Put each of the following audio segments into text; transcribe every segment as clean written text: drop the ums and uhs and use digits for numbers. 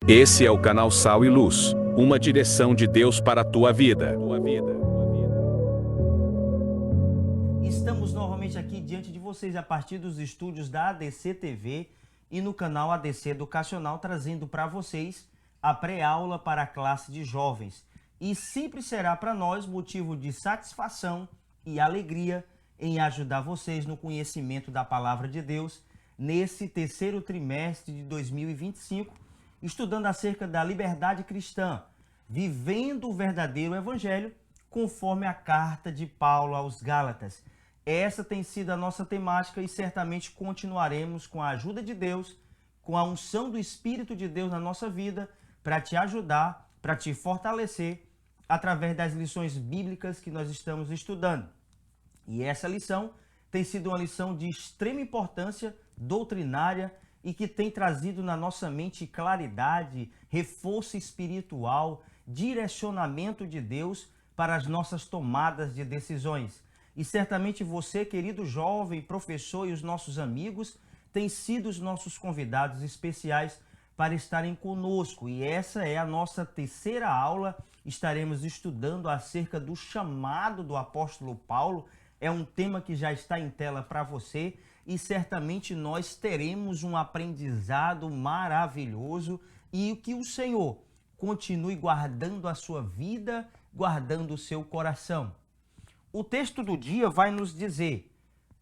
Esse é o canal Sal e Luz, uma direção de Deus para a tua vida. Estamos novamente aqui diante de vocês a partir dos estúdios da ADC TV e no canal ADC Educacional, trazendo para vocês a pré-aula para a classe de jovens. E sempre será para nós motivo de satisfação e alegria em ajudar vocês no conhecimento da Palavra de Deus nesse terceiro trimestre de 2025, estudando acerca da liberdade cristã, vivendo o verdadeiro evangelho conforme a carta de Paulo aos Gálatas. Essa tem sido a nossa temática e certamente continuaremos com a ajuda de Deus, com a unção do Espírito de Deus na nossa vida, para te ajudar, para te fortalecer, através das lições bíblicas que nós estamos estudando. E essa lição tem sido uma lição de extrema importância doutrinária e que tem trazido na nossa mente claridade, reforço espiritual, direcionamento de Deus para as nossas tomadas de decisões. E certamente você, querido jovem, professor e os nossos amigos, têm sido os nossos convidados especiais para estarem conosco. E essa é a nossa terceira aula. Estaremos estudando acerca do chamado do apóstolo Paulo. É um tema que já está em tela para você e certamente nós teremos um aprendizado maravilhoso e que o Senhor continue guardando a sua vida, guardando o seu coração. O texto do dia vai nos dizer: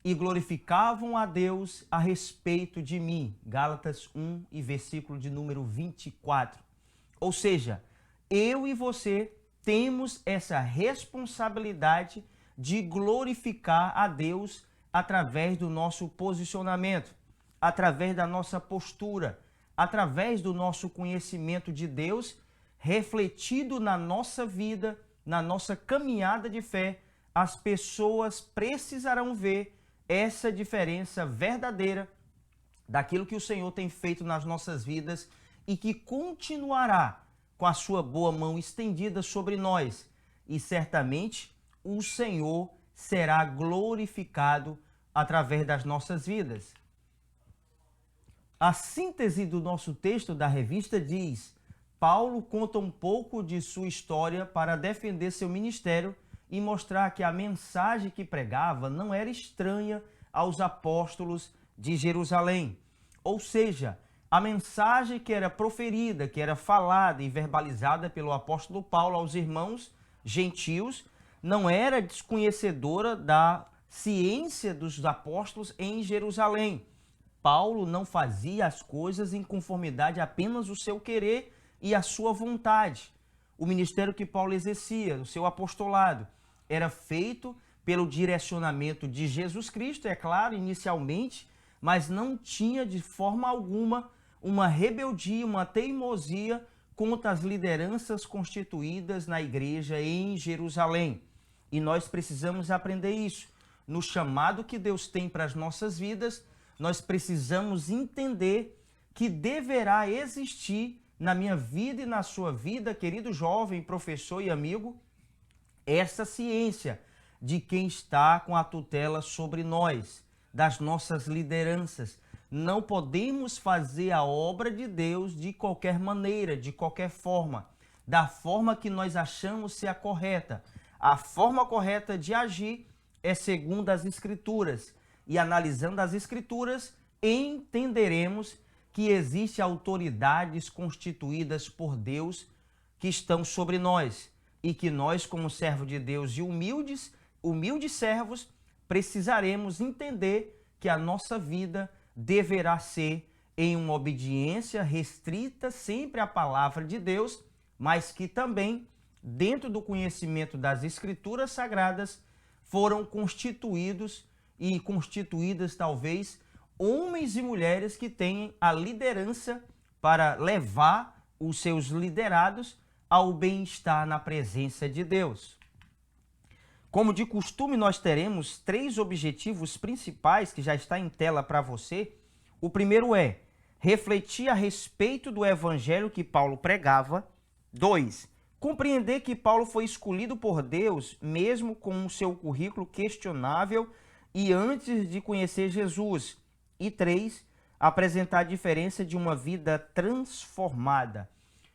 e glorificavam a Deus a respeito de mim. Gálatas 1 e versículo de número 24. Ou seja, eu e você temos essa responsabilidade de glorificar a Deus através do nosso posicionamento, através da nossa postura, através do nosso conhecimento de Deus, refletido na nossa vida, na nossa caminhada de fé. As pessoas precisarão ver essa diferença verdadeira daquilo que o Senhor tem feito nas nossas vidas e que continuará com a sua boa mão estendida sobre nós. E certamente o Senhor será glorificado através das nossas vidas. A síntese do nosso texto da revista diz: Paulo conta um pouco de sua história para defender seu ministério e mostrar que a mensagem que pregava não era estranha aos apóstolos de Jerusalém. Ou seja, a mensagem que era proferida, que era falada e verbalizada pelo apóstolo Paulo aos irmãos gentios, não era desconhecedora da ciência dos apóstolos em Jerusalém. Paulo não fazia as coisas em conformidade apenas o seu querer e a sua vontade. O ministério que Paulo exercia, o seu apostolado, era feito pelo direcionamento de Jesus Cristo, é claro, inicialmente, mas não tinha de forma alguma uma rebeldia, uma teimosia contra as lideranças constituídas na igreja em Jerusalém. E nós precisamos aprender isso. No chamado que Deus tem para as nossas vidas, nós precisamos entender que deverá existir na minha vida e na sua vida, querido jovem, professor e amigo, essa ciência de quem está com a tutela sobre nós, das nossas lideranças. Não podemos fazer a obra de Deus de qualquer maneira, de qualquer forma, da forma que nós achamos ser a correta. A forma correta de agir é segundo as Escrituras. E analisando as Escrituras, entenderemos que existem autoridades constituídas por Deus que estão sobre nós e que nós, como servo de Deus e humildes servos, precisaremos entender que a nossa vida deverá ser em uma obediência restrita sempre à palavra de Deus, mas que também, dentro do conhecimento das Escrituras Sagradas, foram constituídos e constituídas talvez homens e mulheres que têm a liderança para levar os seus liderados ao bem-estar na presença de Deus. Como de costume, nós teremos 3 objetivos principais que já está em tela para você. O primeiro é refletir a respeito do evangelho que Paulo pregava. 2, compreender que Paulo foi escolhido por Deus, mesmo com o seu currículo questionável e antes de conhecer Jesus. E 3, apresentar a diferença de uma vida transformada.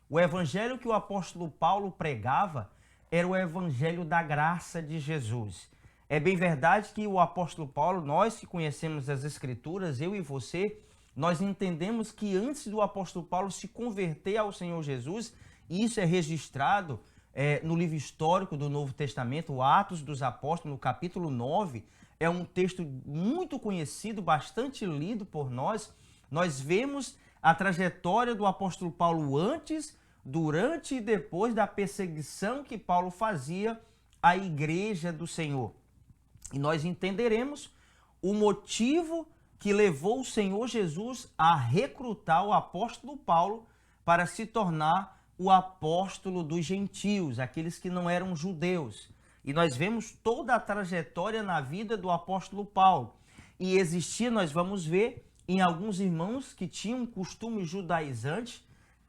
O evangelho que o apóstolo Paulo pregava era o evangelho da graça de Jesus. É bem verdade que o apóstolo Paulo, nós que conhecemos as Escrituras, eu e você, nós entendemos que antes do apóstolo Paulo se converter ao Senhor Jesus, e isso é registrado no livro histórico do Novo Testamento, Atos dos Apóstolos, no capítulo 9, é um texto muito conhecido, bastante lido por nós. Nós vemos a trajetória do apóstolo Paulo antes, durante e depois da perseguição que Paulo fazia à igreja do Senhor. E nós entenderemos o motivo que levou o Senhor Jesus a recrutar o apóstolo Paulo para se tornar o apóstolo dos gentios, aqueles que não eram judeus. E nós vemos toda a trajetória na vida do apóstolo Paulo. E existia, nós vamos ver, em alguns irmãos que tinham costumes judaizantes,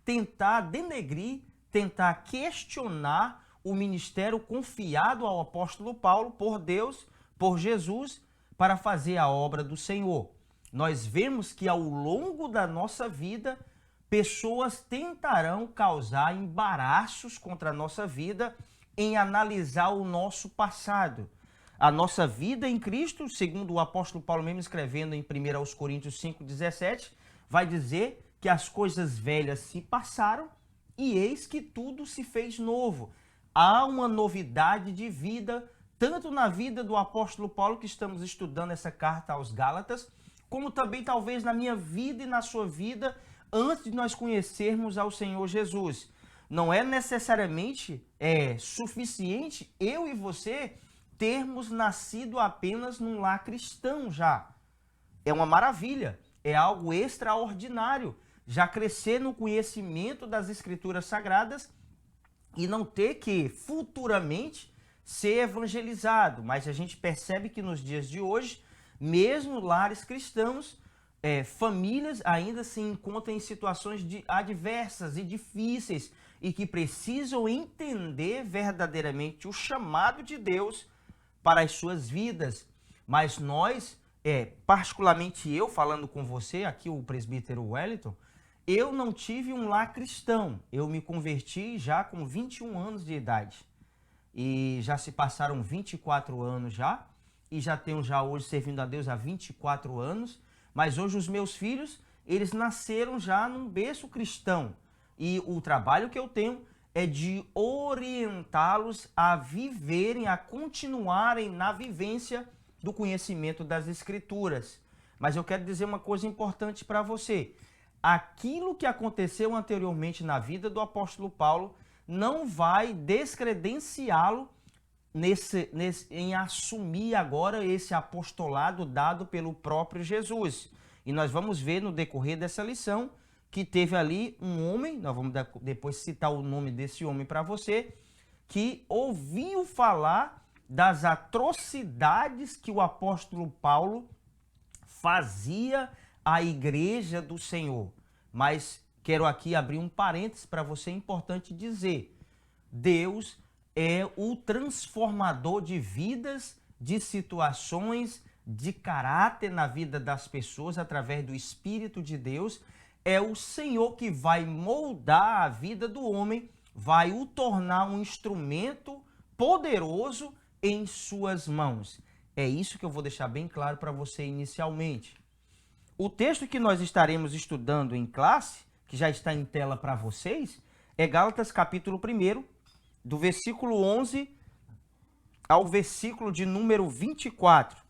tentar denegrir, tentar questionar o ministério confiado ao apóstolo Paulo por Deus, por Jesus, para fazer a obra do Senhor. Nós vemos que ao longo da nossa vida, pessoas tentarão causar embaraços contra a nossa vida em analisar o nosso passado. A nossa vida em Cristo, segundo o apóstolo Paulo mesmo escrevendo em 1 Coríntios 5,17, vai dizer que as coisas velhas se passaram e eis que tudo se fez novo. Há uma novidade de vida, tanto na vida do apóstolo Paulo, que estamos estudando essa carta aos Gálatas, como também talvez na minha vida e na sua vida, antes de nós conhecermos ao Senhor Jesus. Não é necessariamente suficiente eu e você termos nascido apenas num lar cristão já. É uma maravilha, é algo extraordinário, já crescer no conhecimento das Escrituras Sagradas e não ter que futuramente ser evangelizado. Mas a gente percebe que nos dias de hoje, mesmo lares cristãos, famílias ainda se encontram em situações adversas e difíceis e que precisam entender verdadeiramente o chamado de Deus para as suas vidas. Mas nós, particularmente eu, falando com você, aqui o presbítero Wellington, eu não tive um lar cristão. Eu me converti já com 21 anos de idade. E já se passaram 24 anos já. E já tenho já hoje servindo a Deus há 24 anos. Mas hoje os meus filhos, eles nasceram já num berço cristão. E o trabalho que eu tenho é de orientá-los a viverem, a continuarem na vivência do conhecimento das Escrituras. Mas eu quero dizer uma coisa importante para você. Aquilo que aconteceu anteriormente na vida do apóstolo Paulo não vai descredenciá-lo em assumir agora esse apostolado dado pelo próprio Jesus. E nós vamos ver no decorrer dessa lição que teve ali um homem, nós vamos depois citar o nome desse homem para você, que ouviu falar das atrocidades que o apóstolo Paulo fazia à igreja do Senhor. Mas quero aqui abrir um parênteses para você, é importante dizer, Deus é o transformador de vidas, de situações, de caráter na vida das pessoas através do Espírito de Deus. É o Senhor que vai moldar a vida do homem, vai o tornar um instrumento poderoso em suas mãos. É isso que eu vou deixar bem claro para você inicialmente. O texto que nós estaremos estudando em classe, que já está em tela para vocês, é Gálatas capítulo 1, do versículo 11 ao versículo de número 24.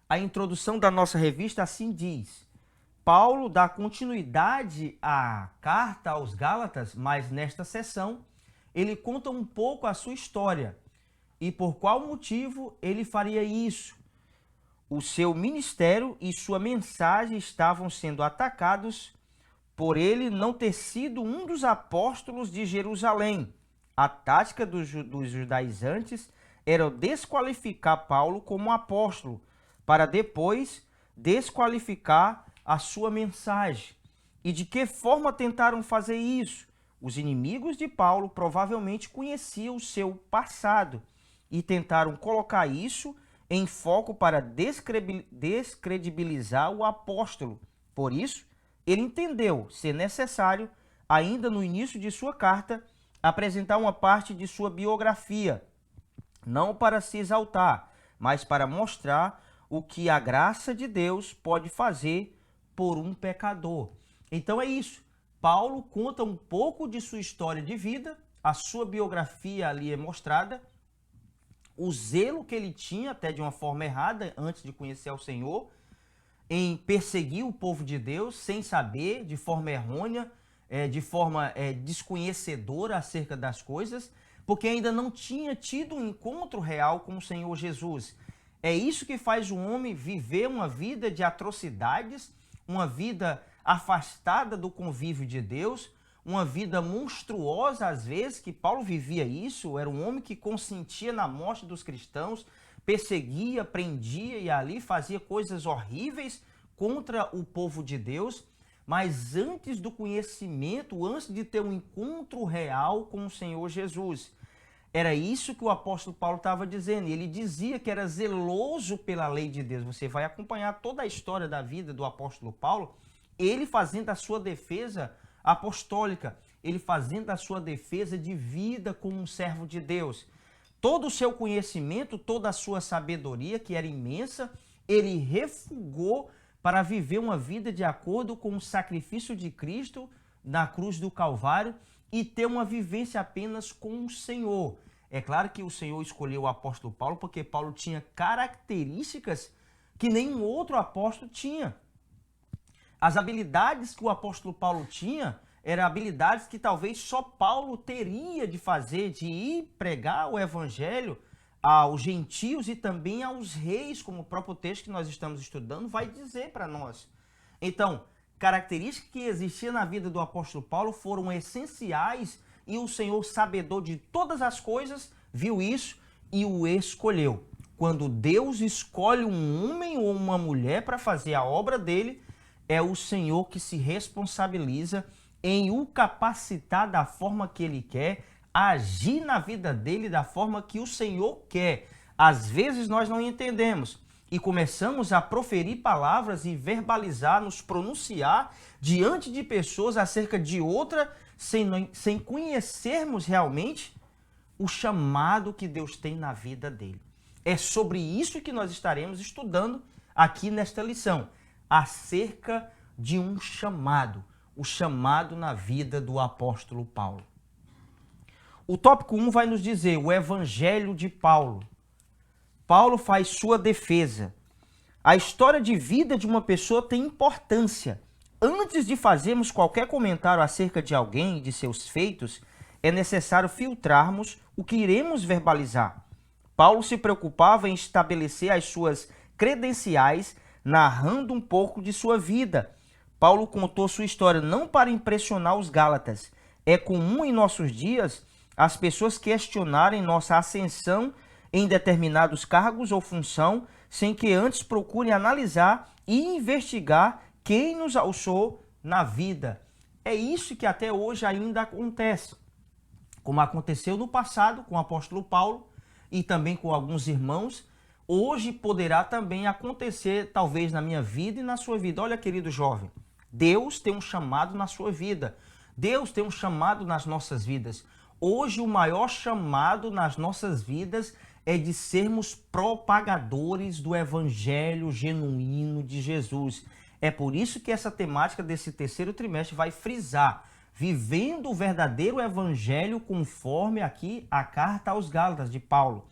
A introdução da nossa revista assim diz: Paulo dá continuidade à carta aos Gálatas, mas nesta sessão ele conta um pouco a sua história e por qual motivo ele faria isso. O seu ministério e sua mensagem estavam sendo atacados por ele não ter sido um dos apóstolos de Jerusalém. A tática dos judaizantes era desqualificar Paulo como apóstolo, para depois desqualificar a sua mensagem. E de que forma tentaram fazer isso? Os inimigos de Paulo provavelmente conheciam o seu passado e tentaram colocar isso em foco para descredibilizar o apóstolo. Por isso, ele entendeu ser necessário, ainda no início de sua carta, apresentar uma parte de sua biografia, não para se exaltar, mas para mostrar o que a graça de Deus pode fazer por um pecador. Então é isso. Paulo conta um pouco de sua história de vida, a sua biografia ali é mostrada, o zelo que ele tinha, até de uma forma errada, antes de conhecer ao Senhor, em perseguir o povo de Deus, sem saber, de forma errônea, de forma desconhecedora acerca das coisas, porque ainda não tinha tido um encontro real com o Senhor Jesus. É isso que faz o homem viver uma vida de atrocidades, uma vida afastada do convívio de Deus, uma vida monstruosa às vezes, que Paulo vivia isso, era um homem que consentia na morte dos cristãos, perseguia, prendia e ali fazia coisas horríveis contra o povo de Deus, mas antes do conhecimento, antes de ter um encontro real com o Senhor Jesus. Era isso que o apóstolo Paulo estava dizendo. Ele dizia que era zeloso pela lei de Deus. Você vai acompanhar toda a história da vida do apóstolo Paulo, ele fazendo a sua defesa apostólica, ele fazendo a sua defesa de vida como um servo de Deus. Todo o seu conhecimento, toda a sua sabedoria, que era imensa, ele refugou para viver uma vida de acordo com o sacrifício de Cristo na cruz do Calvário e ter uma vivência apenas com o Senhor. É claro que o Senhor escolheu o apóstolo Paulo porque Paulo tinha características que nenhum outro apóstolo tinha. As habilidades que o apóstolo Paulo tinha eram habilidades que talvez só Paulo teria de fazer, de ir pregar o evangelho aos gentios e também aos reis, como o próprio texto que nós estamos estudando vai dizer para nós. Então, características que existiam na vida do apóstolo Paulo foram essenciais e o Senhor, sabedor de todas as coisas, viu isso e o escolheu. Quando Deus escolhe um homem ou uma mulher para fazer a obra dele, é o Senhor que se responsabiliza em o capacitar da forma que ele quer, agir na vida dele da forma que o Senhor quer. Às vezes nós não entendemos e começamos a proferir palavras e verbalizar, nos pronunciar diante de pessoas acerca de outra, sem conhecermos realmente o chamado que Deus tem na vida dele. É sobre isso que nós estaremos estudando aqui nesta lição, acerca de um chamado, o chamado na vida do apóstolo Paulo. O tópico 1 vai nos dizer o evangelho de Paulo. Paulo faz sua defesa. A história de vida de uma pessoa tem importância. Antes de fazermos qualquer comentário acerca de alguém e de seus feitos, é necessário filtrarmos o que iremos verbalizar. Paulo se preocupava em estabelecer as suas credenciais, narrando um pouco de sua vida. Paulo contou sua história não para impressionar os gálatas. É comum em nossos dias as pessoas questionarem nossa ascensão em determinados cargos ou função, sem que antes procurem analisar e investigar quem nos alçou na vida. É isso que até hoje ainda acontece. Como aconteceu no passado com o apóstolo Paulo e também com alguns irmãos, hoje poderá também acontecer, talvez na minha vida e na sua vida. Olha, querido jovem, Deus tem um chamado na sua vida. Deus tem um chamado nas nossas vidas. Hoje o maior chamado nas nossas vidas é de sermos propagadores do evangelho genuíno de Jesus. É por isso que essa temática desse terceiro trimestre vai frisar, vivendo o verdadeiro evangelho conforme aqui a carta aos Gálatas de Paulo.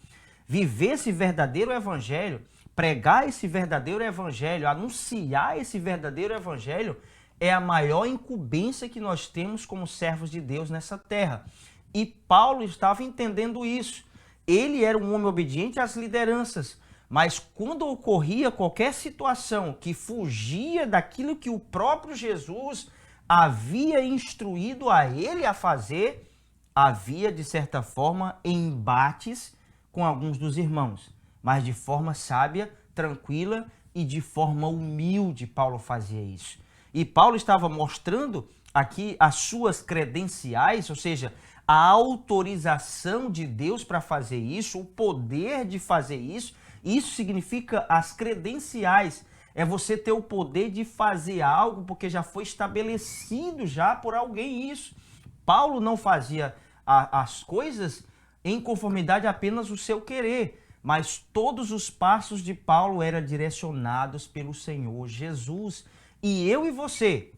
Viver esse verdadeiro evangelho, pregar esse verdadeiro evangelho, anunciar esse verdadeiro evangelho é a maior incumbência que nós temos como servos de Deus nessa terra. E Paulo estava entendendo isso. Ele era um homem obediente às lideranças, mas quando ocorria qualquer situação que fugia daquilo que o próprio Jesus havia instruído a ele a fazer, havia, de certa forma, embates com alguns dos irmãos. Mas de forma sábia, tranquila e de forma humilde, Paulo fazia isso. E Paulo estava mostrando aqui as suas credenciais, ou seja, a autorização de Deus para fazer isso, o poder de fazer isso, Isso significa as credenciais. É você ter o poder de fazer algo porque já foi estabelecido já por alguém isso. Paulo não fazia as coisas em conformidade apenas o seu querer, mas todos os passos de Paulo eram direcionados pelo Senhor Jesus. E eu e você,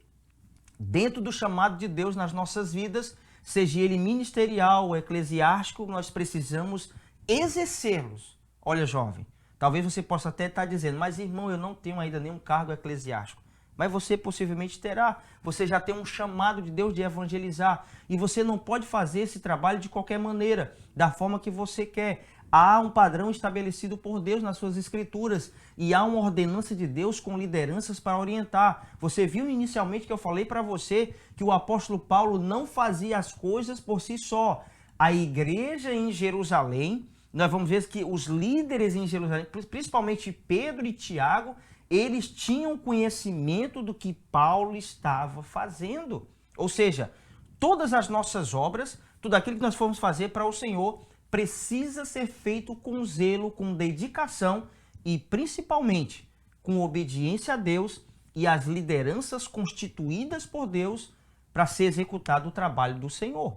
dentro do chamado de Deus nas nossas vidas, seja ele ministerial ou eclesiástico, nós precisamos exercê-los. Olha, jovem, talvez você possa até estar dizendo, mas irmão, eu não tenho ainda nenhum cargo eclesiástico. Mas você possivelmente terá. Você já tem um chamado de Deus de evangelizar. E você não pode fazer esse trabalho de qualquer maneira, da forma que você quer. Há um padrão estabelecido por Deus nas suas escrituras. E há uma ordenança de Deus com lideranças para orientar. Você viu inicialmente que eu falei para você que o apóstolo Paulo não fazia as coisas por si só. A igreja em Jerusalém, nós vamos ver que os líderes em Jerusalém, principalmente Pedro e Tiago, eles tinham conhecimento do que Paulo estava fazendo. Ou seja, todas as nossas obras, tudo aquilo que nós formos fazer para o Senhor, precisa ser feito com zelo, com dedicação e principalmente com obediência a Deus e às lideranças constituídas por Deus para ser executado o trabalho do Senhor.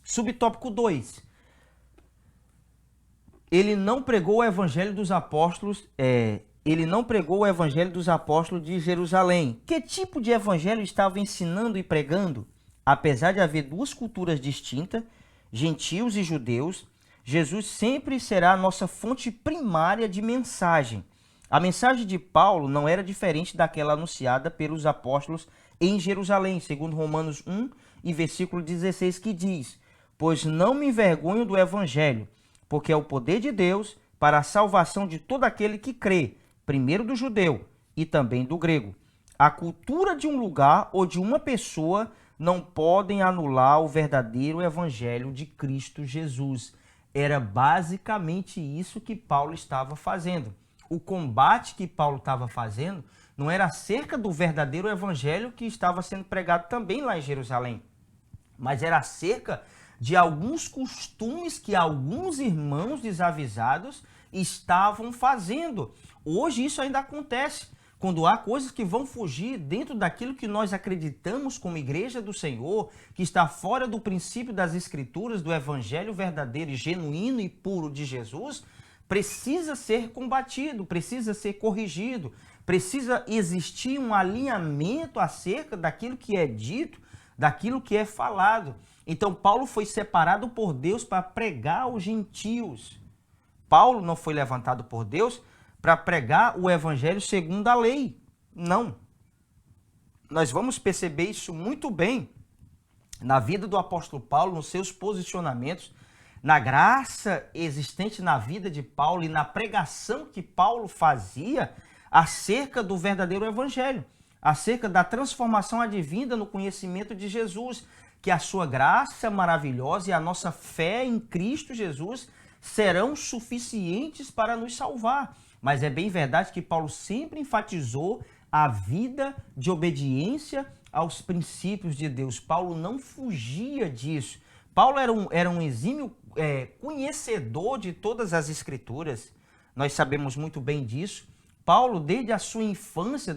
Subtópico 2. Ele não pregou o evangelho dos apóstolos, de Jerusalém. Que tipo de evangelho estava ensinando e pregando? Apesar de haver duas culturas distintas, gentios e judeus, Jesus sempre será a nossa fonte primária de mensagem. A mensagem de Paulo não era diferente daquela anunciada pelos apóstolos em Jerusalém, segundo Romanos 1 e versículo 16, que diz: pois não me envergonho do evangelho, porque é o poder de Deus para a salvação de todo aquele que crê, primeiro do judeu e também do grego. A cultura de um lugar ou de uma pessoa não podem anular o verdadeiro evangelho de Cristo Jesus. Era basicamente isso que Paulo estava fazendo. O combate que Paulo estava fazendo não era acerca do verdadeiro evangelho que estava sendo pregado também lá em Jerusalém, mas era acerca de alguns costumes que alguns irmãos desavisados estavam fazendo. Hoje isso ainda acontece, quando há coisas que vão fugir dentro daquilo que nós acreditamos como igreja do Senhor, que está fora do princípio das Escrituras, do evangelho verdadeiro e genuíno e puro de Jesus, precisa ser combatido, precisa ser corrigido, precisa existir um alinhamento acerca daquilo que é dito, daquilo que é falado. Então Paulo foi separado por Deus para pregar aos gentios. Paulo não foi levantado por Deus para pregar o evangelho segundo a lei. Não. Nós vamos perceber isso muito bem na vida do apóstolo Paulo, nos seus posicionamentos, na graça existente na vida de Paulo e na pregação que Paulo fazia acerca do verdadeiro evangelho, acerca da transformação advinda no conhecimento de Jesus, que a sua graça maravilhosa e a nossa fé em Cristo Jesus serão suficientes para nos salvar. Mas é bem verdade que Paulo sempre enfatizou a vida de obediência aos princípios de Deus. Paulo não fugia disso. Paulo era um exímio conhecedor de todas as Escrituras. Nós sabemos muito bem disso. Paulo, desde a sua infância,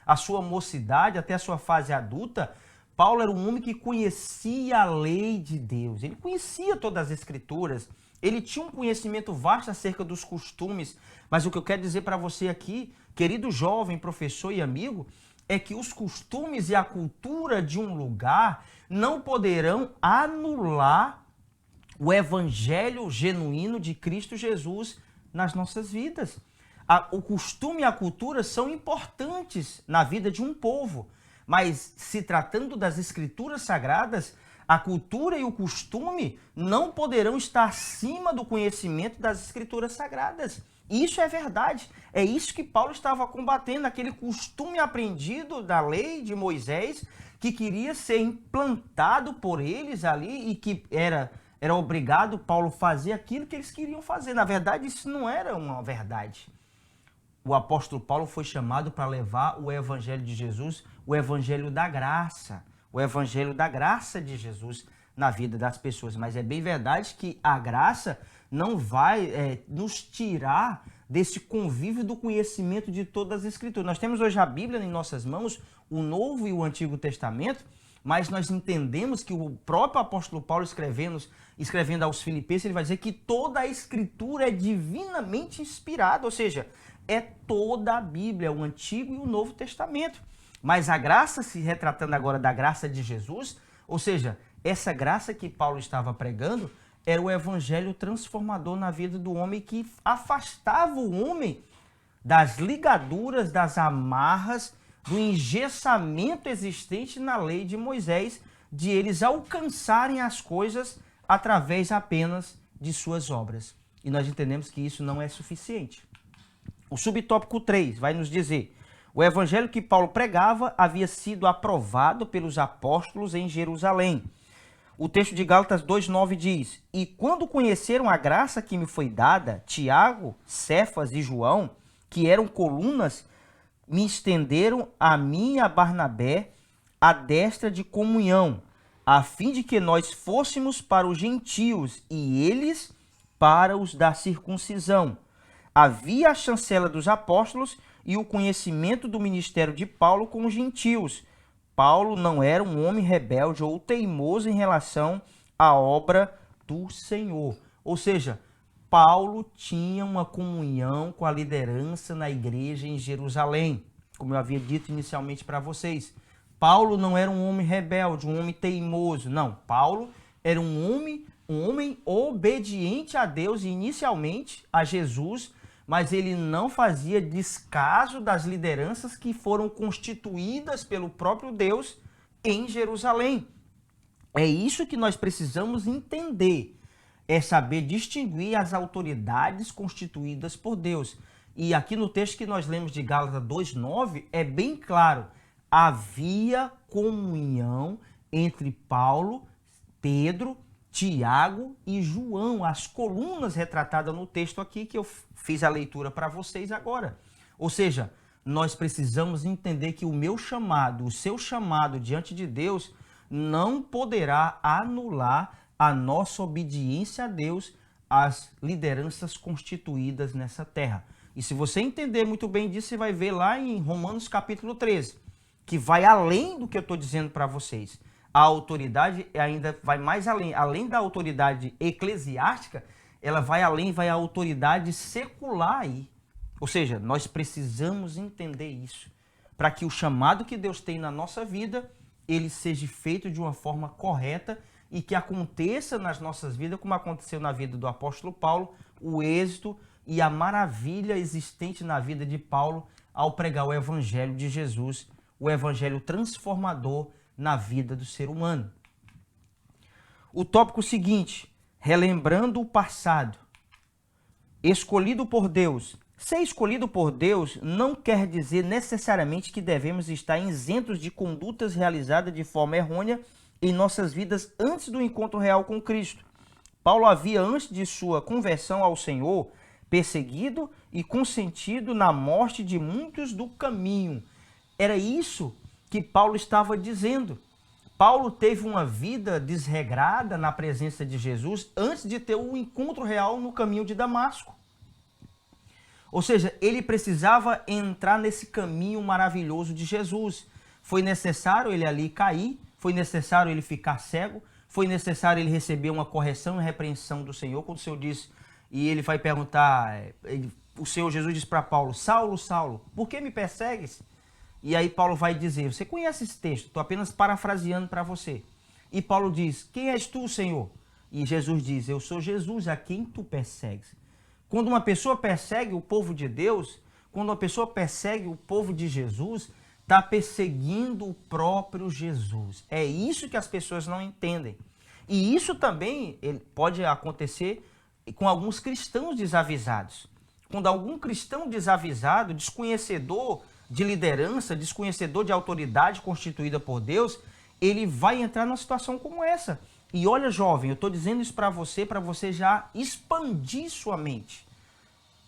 a sua mocidade até a sua fase adulta, Paulo era um homem que conhecia a lei de Deus. Ele conhecia todas as Escrituras. Ele tinha um conhecimento vasto acerca dos costumes. Mas o que eu quero dizer para você aqui, querido jovem, professor e amigo, é que os costumes e a cultura de um lugar não poderão anular o evangelho genuíno de Cristo Jesus nas nossas vidas. O costume e a cultura são importantes na vida de um povo, mas se tratando das Escrituras Sagradas, a cultura e o costume não poderão estar acima do conhecimento das Escrituras Sagradas. Isso é verdade. É isso que Paulo estava combatendo, aquele costume aprendido da lei de Moisés, que queria ser implantado por eles ali e que era obrigado Paulo fazer aquilo que eles queriam fazer. Na verdade, isso não era uma verdade. O apóstolo Paulo foi chamado para levar o evangelho de Jesus, o evangelho da graça de Jesus na vida das pessoas. Mas é bem verdade que a graça não vai nos tirar desse convívio do conhecimento de todas as Escrituras. Nós temos hoje a Bíblia em nossas mãos, o Novo e o Antigo Testamento, mas nós entendemos que o próprio apóstolo Paulo escrevendo aos Filipenses, ele vai dizer que toda a Escritura é divinamente inspirada, ou seja, é toda a Bíblia, o Antigo e o Novo Testamento. Mas a graça, se retratando agora da graça de Jesus, ou seja, essa graça que Paulo estava pregando, era o evangelho transformador na vida do homem que afastava o homem das ligaduras, das amarras, do engessamento existente na lei de Moisés, de eles alcançarem as coisas através apenas de suas obras. E nós entendemos que isso não é suficiente. O subtópico 3 vai nos dizer: o evangelho que Paulo pregava havia sido aprovado pelos apóstolos em Jerusalém. O texto de Gálatas 2,9 diz: e quando conheceram a graça que me foi dada, Tiago, Cefas e João, que eram colunas, me estenderam a mim e a Barnabé a destra de comunhão, a fim de que nós fôssemos para os gentios e eles para os da circuncisão. Havia a chancela dos apóstolos e o conhecimento do ministério de Paulo com os gentios. Paulo não era um homem rebelde ou teimoso em relação à obra do Senhor. Ou seja, Paulo tinha uma comunhão com a liderança na igreja em Jerusalém, como eu havia dito inicialmente para vocês. Paulo não era um homem rebelde, um homem teimoso. Não, Paulo era um homem obediente a Deus e inicialmente a Jesus, mas ele não fazia descaso das lideranças que foram constituídas pelo próprio Deus em Jerusalém. É isso que nós precisamos entender, é saber distinguir as autoridades constituídas por Deus. E aqui no texto que nós lemos de Gálatas 2,9, é bem claro, havia comunhão entre Paulo, Pedro, Tiago e João, as colunas retratadas no texto aqui que eu fiz a leitura para vocês agora. Ou seja, nós precisamos entender que o meu chamado, o seu chamado diante de Deus não poderá anular a nossa obediência a Deus, às lideranças constituídas nessa terra. E se você entender muito bem disso, você vai ver lá em Romanos capítulo 13, que vai além do que eu estou dizendo para vocês. A autoridade ainda vai mais além. Além da autoridade eclesiástica, ela vai além, vai a autoridade secular aí. Ou seja, nós precisamos entender isso, para que o chamado que Deus tem na nossa vida, ele seja feito de uma forma correta e que aconteça nas nossas vidas, como aconteceu na vida do apóstolo Paulo, o êxito e a maravilha existente na vida de Paulo ao pregar o evangelho de Jesus, o evangelho transformador na vida do ser humano. O tópico seguinte, relembrando o passado. Escolhido por Deus. Ser escolhido por Deus não quer dizer necessariamente que devemos estar isentos de condutas realizadas de forma errônea em nossas vidas antes do encontro real com Cristo. Paulo havia, antes de sua conversão ao Senhor, perseguido e consentido na morte de muitos do caminho. Era isso que Paulo estava dizendo. Paulo teve uma vida desregrada na presença de Jesus antes de ter o encontro real no caminho de Damasco. Ou seja, ele precisava entrar nesse caminho maravilhoso de Jesus. Foi necessário ele ali cair, foi necessário ele ficar cego, foi necessário ele receber uma correção e repreensão do Senhor, quando o Senhor diz, e ele vai perguntar, o Senhor Jesus diz para Paulo, Saulo, Saulo, por que me persegues? E aí Paulo vai dizer, você conhece esse texto, estou apenas parafraseando para você. E Paulo diz, quem és tu, Senhor? E Jesus diz, eu sou Jesus, a quem tu persegues. Quando uma pessoa persegue o povo de Deus, quando uma pessoa persegue o povo de Jesus, está perseguindo o próprio Jesus. É isso que as pessoas não entendem. E isso também pode acontecer com alguns cristãos desavisados. Quando algum cristão desavisado, desconhecedor de liderança, desconhecedor de autoridade constituída por Deus, ele vai entrar numa situação como essa. E olha, jovem, eu estou dizendo isso para você já expandir sua mente.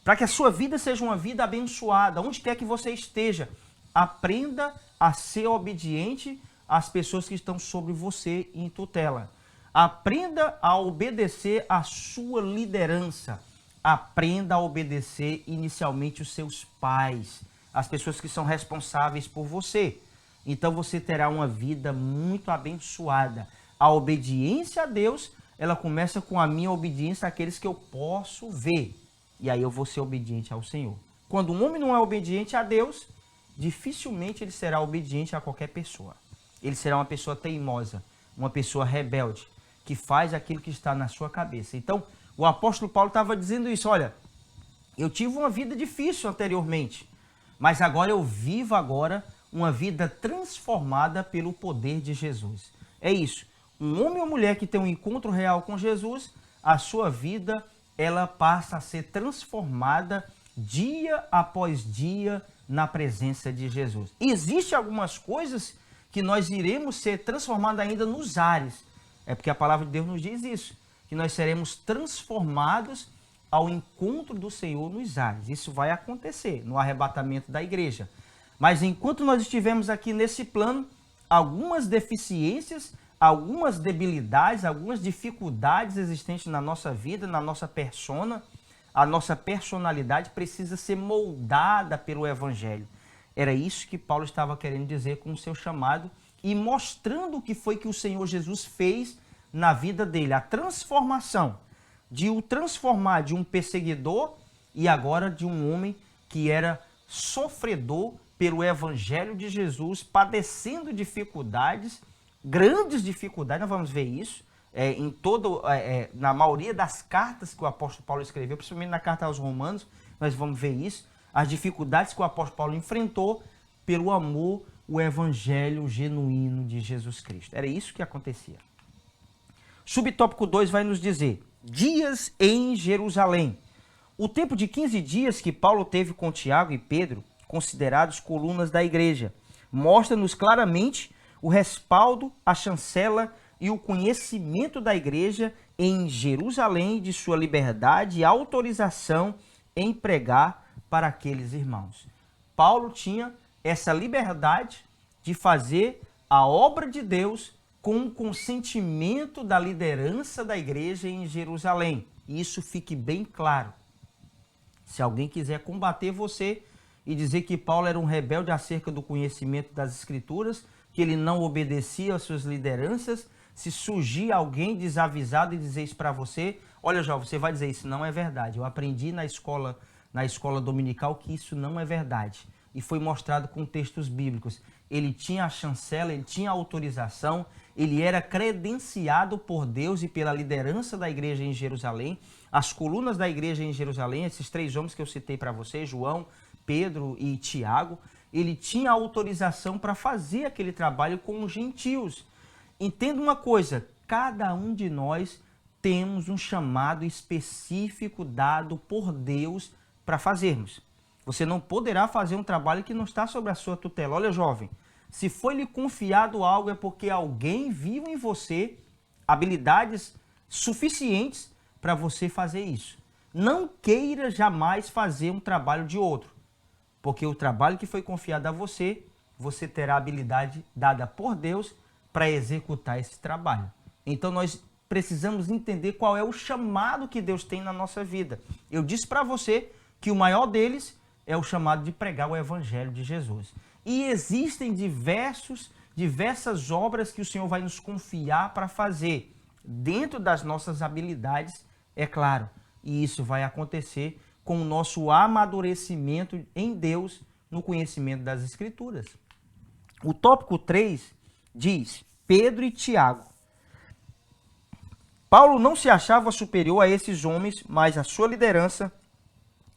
Para que a sua vida seja uma vida abençoada, onde quer que você esteja. Aprenda a ser obediente às pessoas que estão sobre você em tutela. Aprenda a obedecer à sua liderança. Aprenda a obedecer inicialmente os seus pais, as pessoas que são responsáveis por você. Então você terá uma vida muito abençoada. A obediência a Deus, ela começa com a minha obediência àqueles que eu posso ver. E aí eu vou ser obediente ao Senhor. Quando um homem não é obediente a Deus, dificilmente ele será obediente a qualquer pessoa. Ele será uma pessoa teimosa, uma pessoa rebelde, que faz aquilo que está na sua cabeça. Então, o apóstolo Paulo estava dizendo isso, olha, eu tive uma vida difícil anteriormente, mas agora eu vivo uma vida transformada pelo poder de Jesus. É isso. Um homem ou mulher que tem um encontro real com Jesus, a sua vida, ela passa a ser transformada dia após dia na presença de Jesus. Existem algumas coisas que nós iremos ser transformados ainda nos ares. É porque a palavra de Deus nos diz isso, que nós seremos transformados ao encontro do Senhor nos ares. Isso vai acontecer no arrebatamento da igreja. Mas enquanto nós estivermos aqui nesse plano, algumas deficiências, algumas debilidades, algumas dificuldades existentes na nossa vida, na nossa persona, a nossa personalidade precisa ser moldada pelo Evangelho. Era isso que Paulo estava querendo dizer com o seu chamado e mostrando o que foi que o Senhor Jesus fez na vida dele. A transformação, de o transformar de um perseguidor e agora de um homem que era sofredor pelo Evangelho de Jesus, padecendo dificuldades, grandes dificuldades, nós vamos ver isso, na maioria das cartas que o apóstolo Paulo escreveu, principalmente na carta aos Romanos, nós vamos ver isso, as dificuldades que o apóstolo Paulo enfrentou pelo amor, o evangelho genuíno de Jesus Cristo. Era isso que acontecia. Subtópico 2 vai nos dizer, dias em Jerusalém. O tempo de 15 dias que Paulo teve com Tiago e Pedro, considerados colunas da igreja, mostra-nos claramente o respaldo, a chancela e o conhecimento da igreja em Jerusalém de sua liberdade e autorização em pregar para aqueles irmãos. Paulo tinha essa liberdade de fazer a obra de Deus com o consentimento da liderança da igreja em Jerusalém. E isso fique bem claro. Se alguém quiser combater você e dizer que Paulo era um rebelde acerca do conhecimento das Escrituras, que ele não obedecia às suas lideranças, se surgir alguém desavisado e dizer isso para você, olha, jovem, você vai dizer isso não é verdade. Eu aprendi na escola dominical que isso não é verdade. E foi mostrado com textos bíblicos. Ele tinha a chancela, ele tinha a autorização, ele era credenciado por Deus e pela liderança da igreja em Jerusalém. As colunas da igreja em Jerusalém, esses 3 homens que eu citei para você, João, Pedro e Tiago, ele tinha autorização para fazer aquele trabalho com os gentios. Entenda uma coisa, cada um de nós temos um chamado específico dado por Deus para fazermos. Você não poderá fazer um trabalho que não está sob a sua tutela. Olha, jovem, se foi lhe confiado algo é porque alguém viu em você habilidades suficientes para você fazer isso. Não queira jamais fazer um trabalho de outro, porque o trabalho que foi confiado a você, você terá habilidade dada por Deus para executar esse trabalho. Então nós precisamos entender qual é o chamado que Deus tem na nossa vida. Eu disse para você que o maior deles é o chamado de pregar o evangelho de Jesus. E existem diversas obras que o Senhor vai nos confiar para fazer, dentro das nossas habilidades, é claro. E isso vai acontecer com o nosso amadurecimento em Deus, no conhecimento das Escrituras. O tópico 3 diz, Pedro e Tiago. Paulo não se achava superior a esses homens, mas a sua liderança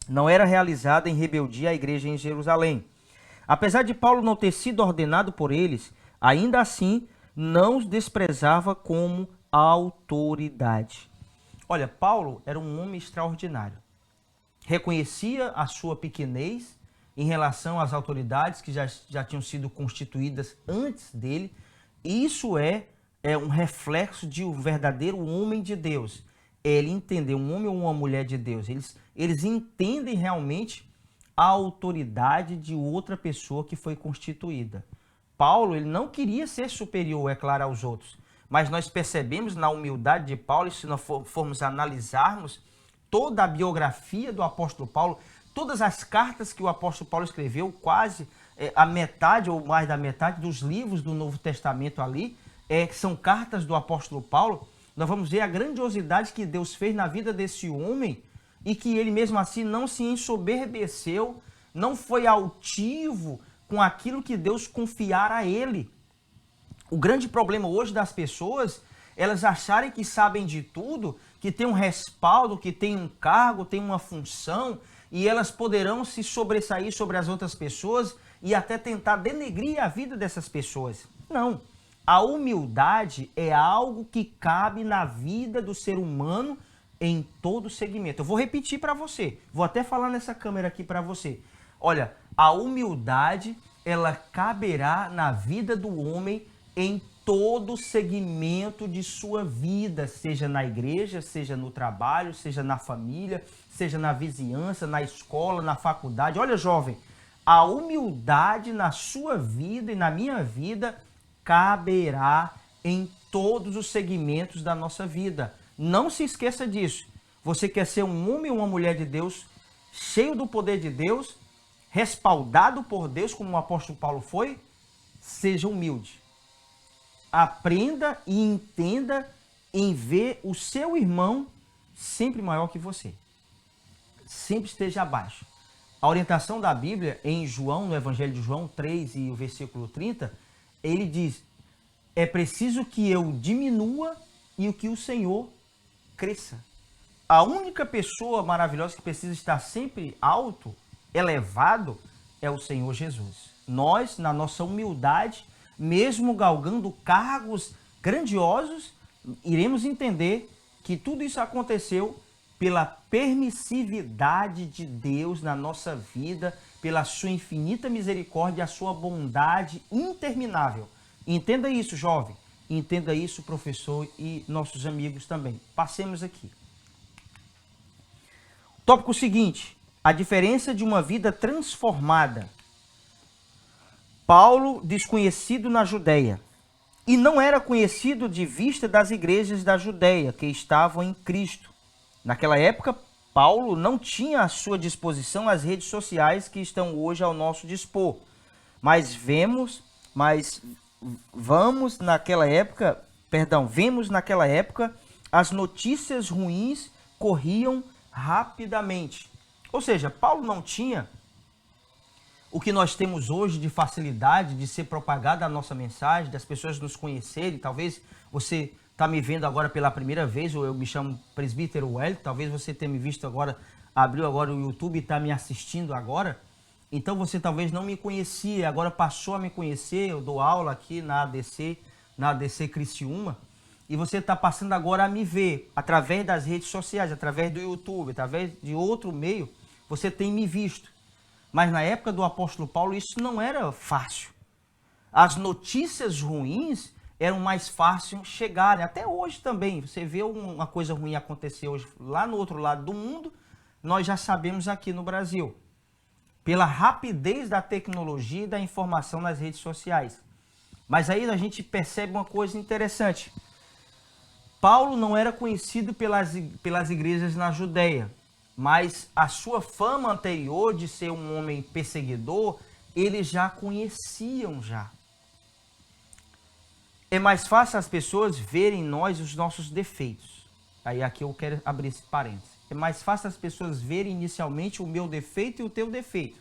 não era realizada em rebeldia à igreja em Jerusalém. Apesar de Paulo não ter sido ordenado por eles, ainda assim não os desprezava como autoridade. Olha, Paulo era um homem extraordinário. Reconhecia a sua pequenez em relação às autoridades que já tinham sido constituídas antes dele. Isso é um reflexo de um verdadeiro homem de Deus. Ele entendeu, um homem ou uma mulher de Deus, eles entendem realmente a autoridade de outra pessoa que foi constituída. Paulo, ele não queria ser superior, é claro, aos outros, mas nós percebemos na humildade de Paulo, e se nós formos analisarmos toda a biografia do apóstolo Paulo, todas as cartas que o apóstolo Paulo escreveu, quase a metade ou mais da metade dos livros do Novo Testamento ali, são cartas do apóstolo Paulo. Nós vamos ver a grandiosidade que Deus fez na vida desse homem e que ele mesmo assim não se ensoberbeceu, não foi altivo com aquilo que Deus confiara a ele. O grande problema hoje das pessoas, elas acharem que sabem de tudo, que tem um respaldo, que tem um cargo, tem uma função, e elas poderão se sobressair sobre as outras pessoas e até tentar denegrir a vida dessas pessoas. Não. A humildade é algo que cabe na vida do ser humano em todo segmento. Eu vou repetir para você, vou até falar nessa câmera aqui para você. Olha, a humildade, ela caberá na vida do homem em todo segmento de sua vida, seja na igreja, seja no trabalho, seja na família, seja na vizinhança, na escola, na faculdade. Olha, jovem, a humildade na sua vida e na minha vida caberá em todos os segmentos da nossa vida. Não se esqueça disso. Você quer ser um homem ou uma mulher de Deus, cheio do poder de Deus, respaldado por Deus, como o apóstolo Paulo foi? Seja humilde. Aprenda e entenda em ver o seu irmão sempre maior que você. Sempre esteja abaixo. A orientação da Bíblia em João, no Evangelho de João 3 e o versículo 30, ele diz: é preciso que eu diminua e que o Senhor cresça. A única pessoa maravilhosa que precisa estar sempre alto, elevado, é o Senhor Jesus. Nós, na nossa humildade, mesmo galgando cargos grandiosos, iremos entender que tudo isso aconteceu pela permissividade de Deus na nossa vida, pela sua infinita misericórdia, a sua bondade interminável. Entenda isso, jovem. Entenda isso, professor e nossos amigos também. Passemos aqui. Tópico seguinte: a diferença de uma vida transformada. Paulo, desconhecido na Judéia, e não era conhecido de vista das igrejas da Judéia que estavam em Cristo. Naquela época, Paulo não tinha à sua disposição as redes sociais que estão hoje ao nosso dispor. Vemos naquela época as notícias ruins corriam rapidamente. Ou seja, Paulo não tinha o que nós temos hoje de facilidade de ser propagada a nossa mensagem, das pessoas nos conhecerem. Talvez você está me vendo agora pela primeira vez, ou eu me chamo Presbítero Wellington, talvez você tenha me visto agora, abriu agora o YouTube e está me assistindo agora. Então você talvez não me conhecia, agora passou a me conhecer. Eu dou aula aqui na ADC Criciúma, e você está passando agora a me ver através das redes sociais, através do YouTube, através de outro meio, você tem me visto. Mas na época do apóstolo Paulo isso não era fácil. As notícias ruins eram mais fáceis chegarem. Até hoje também, você vê uma coisa ruim acontecer hoje lá no outro lado do mundo, nós já sabemos aqui no Brasil. Pela rapidez da tecnologia e da informação nas redes sociais. Mas aí a gente percebe uma coisa interessante. Paulo não era conhecido pelas igrejas na Judéia, mas a sua fama anterior de ser um homem perseguidor, eles já conheciam já. É mais fácil as pessoas verem em nós os nossos defeitos. Aí aqui eu quero abrir esse parênteses. É mais fácil as pessoas verem inicialmente o meu defeito e o teu defeito.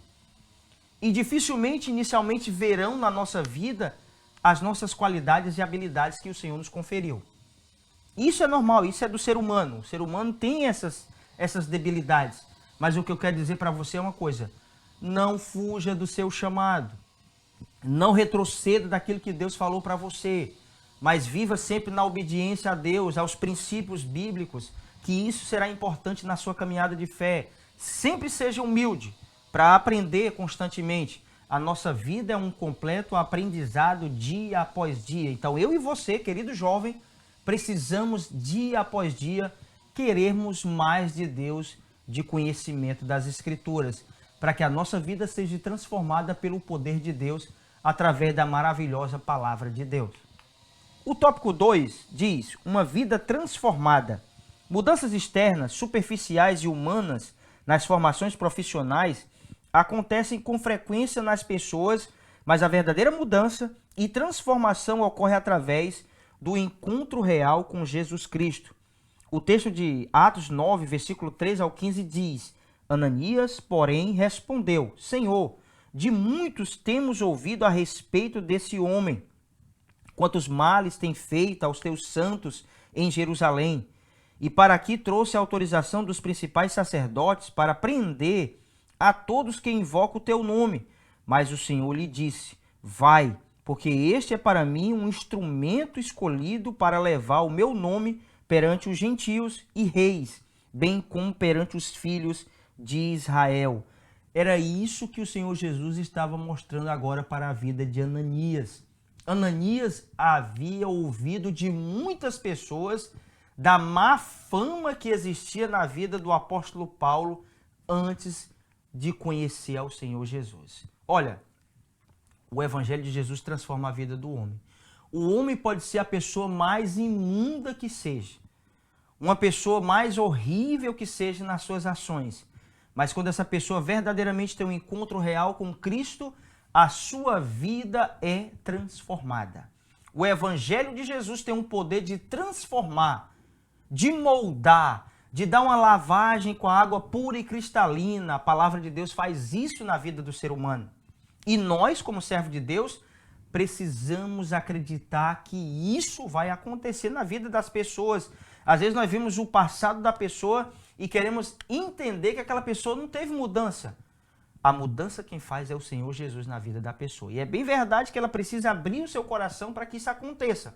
E dificilmente inicialmente verão na nossa vida as nossas qualidades e habilidades que o Senhor nos conferiu. Isso é normal, isso é do ser humano. O ser humano tem essas debilidades. Mas o que eu quero dizer para você é uma coisa: não fuja do seu chamado. Não retroceda daquilo que Deus falou para você. Mas viva sempre na obediência a Deus, aos princípios bíblicos, que isso será importante na sua caminhada de fé. Sempre seja humilde para aprender constantemente. A nossa vida é um completo aprendizado dia após dia. Então eu e você, querido jovem, precisamos dia após dia querermos mais de Deus, de conhecimento das Escrituras, para que a nossa vida seja transformada pelo poder de Deus através da maravilhosa palavra de Deus. O tópico 2 diz: uma vida transformada. Mudanças externas, superficiais e humanas nas formações profissionais acontecem com frequência nas pessoas, mas a verdadeira mudança e transformação ocorre através do encontro real com Jesus Cristo. O texto de Atos 9, versículo 3 ao 15 diz: Ananias, porém, respondeu: Senhor, de muitos temos ouvido a respeito desse homem, quantos males tem feito aos teus santos em Jerusalém. E para aqui trouxe a autorização dos principais sacerdotes para prender a todos que invocam o teu nome. Mas o Senhor lhe disse: vai, porque este é para mim um instrumento escolhido para levar o meu nome perante os gentios e reis, bem como perante os filhos de Israel. Era isso que o Senhor Jesus estava mostrando agora para a vida de Ananias. Ananias havia ouvido de muitas pessoas da má fama que existia na vida do apóstolo Paulo antes de conhecer ao Senhor Jesus. Olha, o evangelho de Jesus transforma a vida do homem. O homem pode ser a pessoa mais imunda que seja, uma pessoa mais horrível que seja nas suas ações, mas quando essa pessoa verdadeiramente tem um encontro real com Cristo, a sua vida é transformada. O evangelho de Jesus tem um poder de transformar, de moldar, de dar uma lavagem com a água pura e cristalina. A palavra de Deus faz isso na vida do ser humano. E nós, como servo de Deus, precisamos acreditar que isso vai acontecer na vida das pessoas. Às vezes nós vemos o passado da pessoa e queremos entender que aquela pessoa não teve mudança. A mudança quem faz é o Senhor Jesus na vida da pessoa. E é bem verdade que ela precisa abrir o seu coração para que isso aconteça.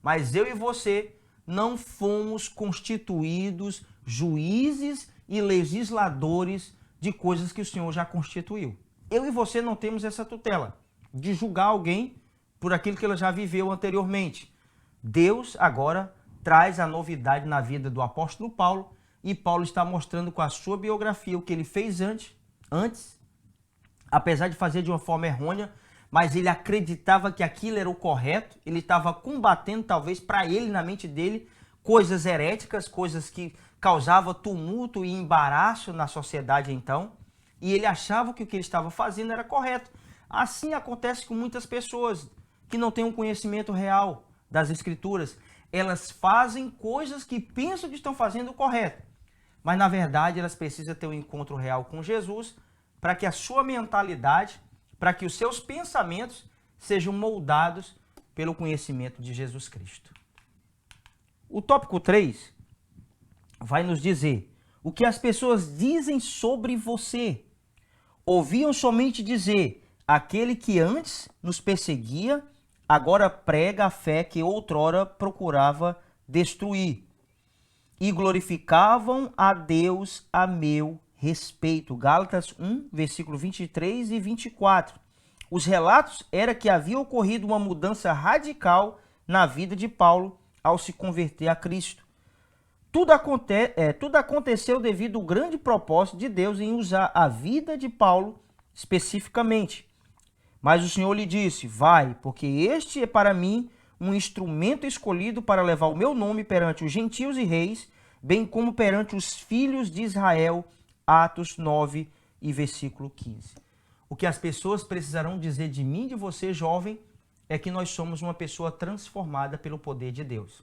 Mas eu e você não fomos constituídos juízes e legisladores de coisas que o Senhor já constituiu. Eu e você não temos essa tutela de julgar alguém por aquilo que ela já viveu anteriormente. Deus agora traz a novidade na vida do apóstolo Paulo, e Paulo está mostrando com a sua biografia o que ele fez antes, apesar de fazer de uma forma errônea, mas ele acreditava que aquilo era o correto, ele estava combatendo, talvez para ele, na mente dele, coisas heréticas, coisas que causavam tumulto e embaraço na sociedade então, e ele achava que o que ele estava fazendo era correto. Assim acontece com muitas pessoas que não têm um conhecimento real das Escrituras. Elas fazem coisas que pensam que estão fazendo o correto, mas na verdade elas precisam ter um encontro real com Jesus para que a sua mentalidade, para que os seus pensamentos sejam moldados pelo conhecimento de Jesus Cristo. O tópico 3 vai nos dizer o que as pessoas dizem sobre você. Ouviam somente dizer: aquele que antes nos perseguia, agora prega a fé que outrora procurava destruir. E glorificavam a Deus a meu respeito. Gálatas 1, versículo 23 e 24. Os relatos era que havia ocorrido uma mudança radical na vida de Paulo ao se converter a Cristo. Tudo aconteceu devido ao grande propósito de Deus em usar a vida de Paulo especificamente. Mas o Senhor lhe disse: vai, porque este é para mim um instrumento escolhido para levar o meu nome perante os gentios e reis, bem como perante os filhos de Israel. Atos 9 e versículo 15. O que as pessoas precisarão dizer de mim e de você, jovem, é que nós somos uma pessoa transformada pelo poder de Deus.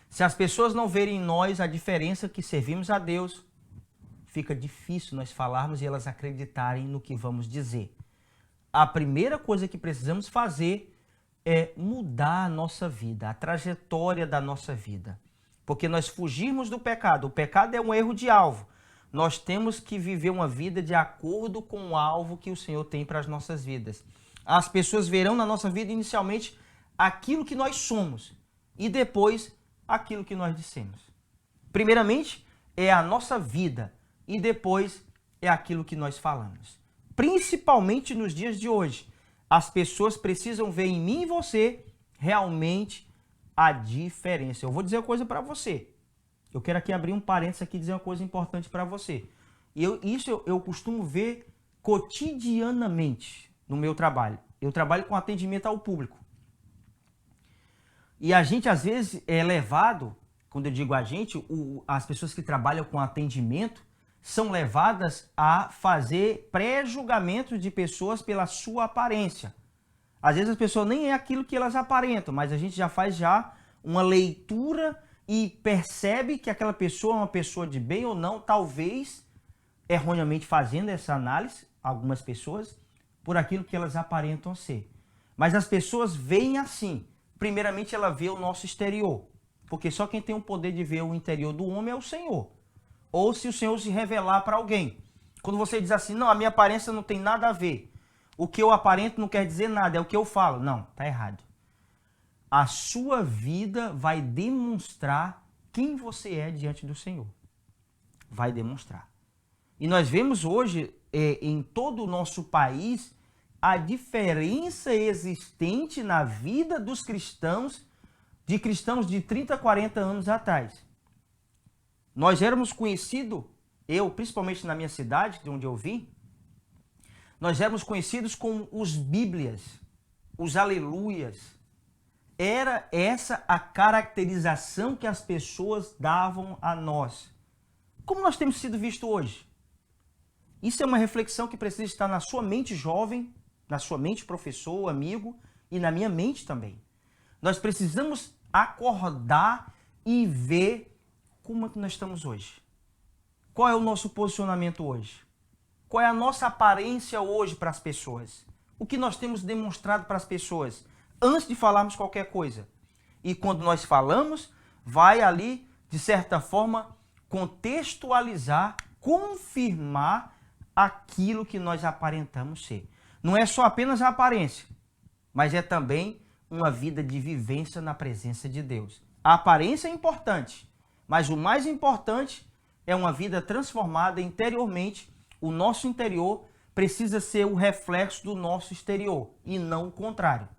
Se as pessoas não verem em nós a diferença que servimos a Deus, fica difícil nós falarmos e elas acreditarem no que vamos dizer. A primeira coisa que precisamos fazer é mudar a nossa vida, a trajetória da nossa vida. Porque nós fugirmos do pecado. O pecado é um erro de alvo. Nós temos que viver uma vida de acordo com o alvo que o Senhor tem para as nossas vidas. As pessoas verão na nossa vida inicialmente aquilo que nós somos e depois aquilo que nós dissemos. Primeiramente é a nossa vida e depois é aquilo que nós falamos. Principalmente nos dias de hoje, as pessoas precisam ver em mim e você realmente a diferença. Eu vou dizer uma coisa para você. Eu quero aqui abrir um parênteses aqui e dizer uma coisa importante para você. Isso eu costumo ver cotidianamente no meu trabalho. Eu trabalho com atendimento ao público. E a gente, às vezes, é levado, quando eu digo a gente, as pessoas que trabalham com atendimento são levadas a fazer pré-julgamento de pessoas pela sua aparência. Às vezes as pessoas nem é aquilo que elas aparentam, mas a gente já faz uma leitura e percebe que aquela pessoa é uma pessoa de bem ou não, talvez erroneamente fazendo essa análise, algumas pessoas, por aquilo que elas aparentam ser. Mas as pessoas veem assim. Primeiramente, ela vê o nosso exterior, porque só quem tem o poder de ver o interior do homem é o Senhor. Ou se o Senhor se revelar para alguém. Quando você diz assim, não, a minha aparência não tem nada a ver. O que eu aparento não quer dizer nada, é o que eu falo. Não, tá errado. A sua vida vai demonstrar quem você é diante do Senhor. Vai demonstrar. E nós vemos hoje, em todo o nosso país, a diferença existente na vida dos cristãos, de cristãos de 30, 40 anos atrás. Nós éramos conhecidos, eu, principalmente na minha cidade, de onde eu vim, nós éramos conhecidos como os Bíblias, os Aleluias. Era essa a caracterização que as pessoas davam a nós. Como nós temos sido vistos hoje? Isso é uma reflexão que precisa estar na sua mente jovem, na sua mente professor, amigo, e na minha mente também. Nós precisamos acordar e ver como é que nós estamos hoje. Qual é o nosso posicionamento hoje? Qual é a nossa aparência hoje para as pessoas? O que nós temos demonstrado para as pessoas antes de falarmos qualquer coisa? E quando nós falamos, vai ali, de certa forma, contextualizar, confirmar aquilo que nós aparentamos ser. Não é só apenas a aparência, mas é também uma vida de vivência na presença de Deus. A aparência é importante, mas o mais importante é uma vida transformada interiormente. O nosso interior precisa ser o reflexo do nosso exterior e não o contrário.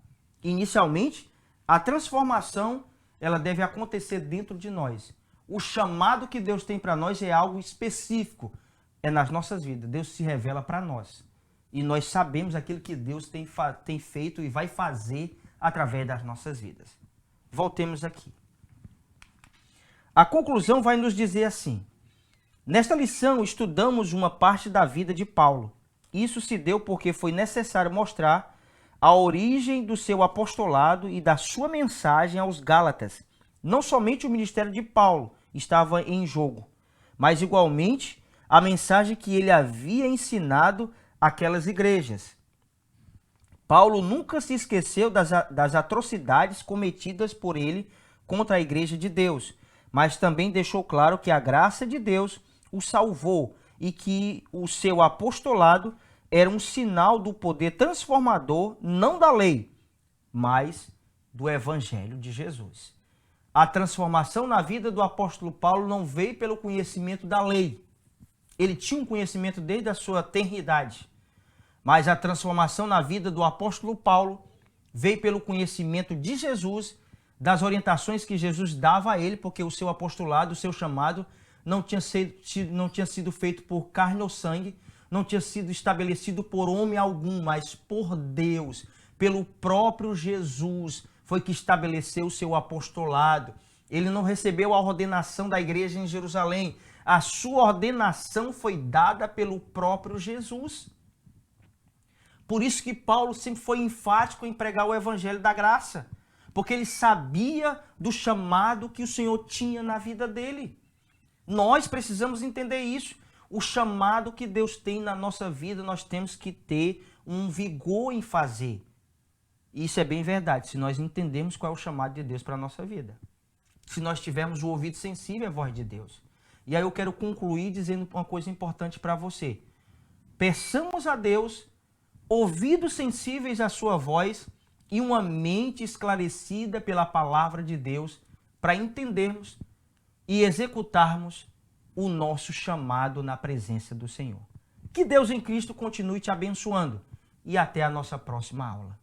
Inicialmente, a transformação ela deve acontecer dentro de nós. O chamado que Deus tem para nós é algo específico, é nas nossas vidas. Deus se revela para nós e nós sabemos aquilo que Deus tem feito e vai fazer através das nossas vidas. Voltemos aqui. A conclusão vai nos dizer assim: nesta lição estudamos uma parte da vida de Paulo. Isso se deu porque foi necessário mostrar a origem do seu apostolado e da sua mensagem aos Gálatas. Não somente o ministério de Paulo estava em jogo, mas igualmente a mensagem que ele havia ensinado àquelas igrejas. Paulo nunca se esqueceu das atrocidades cometidas por ele contra a igreja de Deus, mas também deixou claro que a graça de Deus o salvou e que o seu apostolado era um sinal do poder transformador, não da lei, mas do evangelho de Jesus. A transformação na vida do apóstolo Paulo não veio pelo conhecimento da lei. Ele tinha um conhecimento desde a sua tenridade. Mas a transformação na vida do apóstolo Paulo veio pelo conhecimento de Jesus, das orientações que Jesus dava a ele, porque o seu apostolado, o seu chamado, não tinha sido feito por carne ou sangue, não tinha sido estabelecido por homem algum, mas por Deus, pelo próprio Jesus, foi que estabeleceu o seu apostolado. Ele não recebeu a ordenação da igreja em Jerusalém. A sua ordenação foi dada pelo próprio Jesus. Por isso que Paulo sempre foi enfático em pregar o evangelho da graça, porque ele sabia do chamado que o Senhor tinha na vida dele. Nós precisamos entender isso. O chamado que Deus tem na nossa vida, nós temos que ter um vigor em fazer. Isso é bem verdade, se nós entendemos qual é o chamado de Deus para a nossa vida. Se nós tivermos o ouvido sensível à voz de Deus. E aí eu quero concluir dizendo uma coisa importante para você. Peçamos a Deus ouvidos sensíveis à sua voz e uma mente esclarecida pela palavra de Deus para entendermos e executarmos o nosso chamado na presença do Senhor. Que Deus em Cristo continue te abençoando e até a nossa próxima aula.